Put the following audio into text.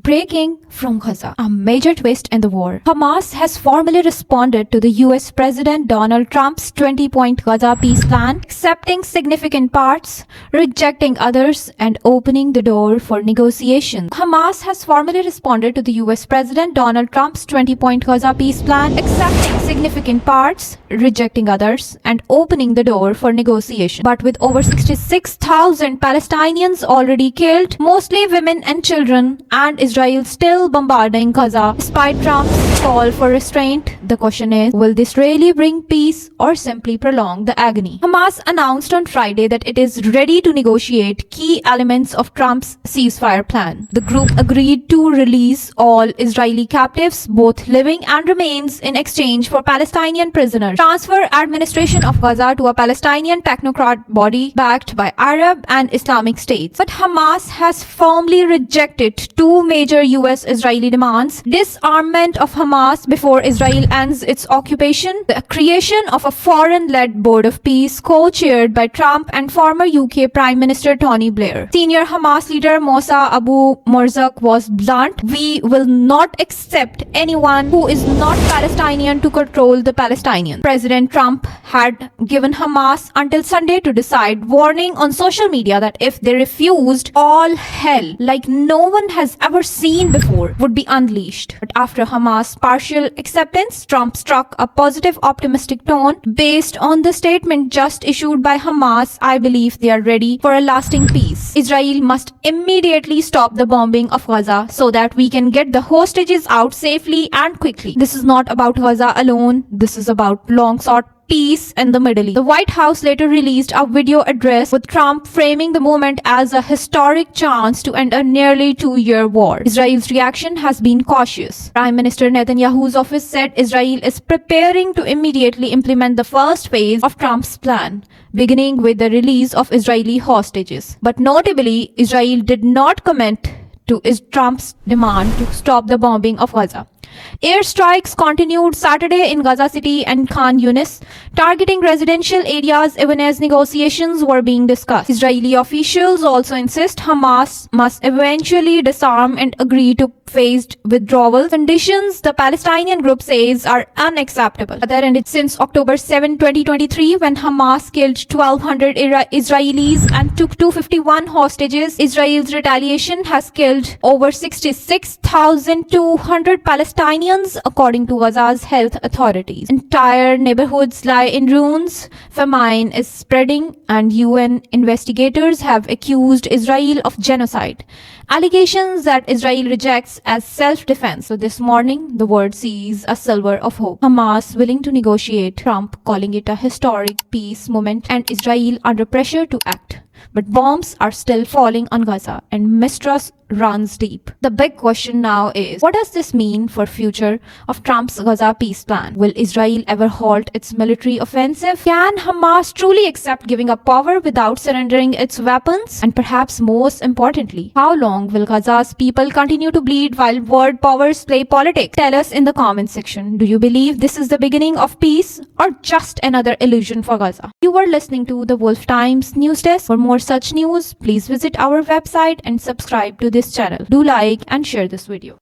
Breaking from Gaza, a major twist in the war. Hamas has formally responded to the US President Donald Trump's 20-point Gaza peace plan, accepting significant parts, rejecting others, and opening the door for negotiations. Hamas has formally responded to the US President Donald Trump's 20-point Gaza peace plan, accepting significant parts, rejecting others, and opening the door for negotiation. But with over 66,000 Palestinians already killed, mostly women and children, and Israel still bombarding Gaza, despite Trump's call for restraint, the question is, will this really bring peace or simply prolong the agony? Hamas announced on Friday that it is ready to negotiate key elements of Trump's ceasefire plan. The group agreed to release all Israeli captives, both living and remains, in exchange for Palestinian prisoners, transfer administration of Gaza to a Palestinian technocrat body backed by Arab and Islamic states. But Hamas has firmly rejected two major US-Israeli demands: disarmament of Hamas before Israel ends its occupation, the creation of a foreign-led board of peace co-chaired by Trump and former UK Prime Minister Tony Blair. Senior Hamas leader Mossa Abu Morzak was blunt: "We will not accept anyone who is not Palestinian to control the Palestinians." President Trump had given Hamas until Sunday to decide, warning on social media that if they refused, all hell, like no one has ever seen before, would be unleashed. But after Hamas' partial acceptance, Trump struck a positive, optimistic tone. Based on the statement just issued by Hamas, I believe they are ready for a lasting peace. Israel must immediately stop the bombing of Gaza so that we can get the hostages out safely and quickly. This is not about Gaza alone. This is about long-sought peace in the Middle East. The White House later released a video address with Trump framing the moment as a historic chance to end a nearly 2-year war. Israel's reaction has been cautious. Prime Minister Netanyahu's office said Israel is preparing to immediately implement the first phase of Trump's plan, beginning with the release of Israeli hostages. But notably, Israel did not comment to Trump's demand to stop the bombing of Gaza. Airstrikes continued Saturday in Gaza City and Khan Yunis, targeting residential areas even as negotiations were being discussed. Israeli officials also insist Hamas must eventually disarm and agree to phased withdrawal conditions the Palestinian group says are unacceptable. Since October 7, 2023, when Hamas killed 1,200 Israelis and took 251 hostages, Israel's retaliation has killed over 66,200 Palestinians, according to Gaza's health authorities. Entire neighborhoods lie in ruins, famine is spreading, and UN investigators have accused Israel of genocide, allegations that Israel rejects as self-defense. So this morning, the world sees a sliver of hope. Hamas willing to negotiate, Trump calling it a historic peace moment, and Israel under pressure to act. But bombs are still falling on Gaza and mistrust runs deep. The big question now is, what does this mean for future of Trump's Gaza peace plan? Will Israel ever halt its military offensive? Can Hamas truly accept giving up power without surrendering its weapons? And perhaps most importantly, how long will Gaza's people continue to bleed while world powers play politics? Tell us in the comment section. Do you believe this is the beginning of peace or just another illusion for Gaza? You are listening to the Wolf Times News Desk. For more such news, please visit our website and subscribe to this channel. Do like and share this video.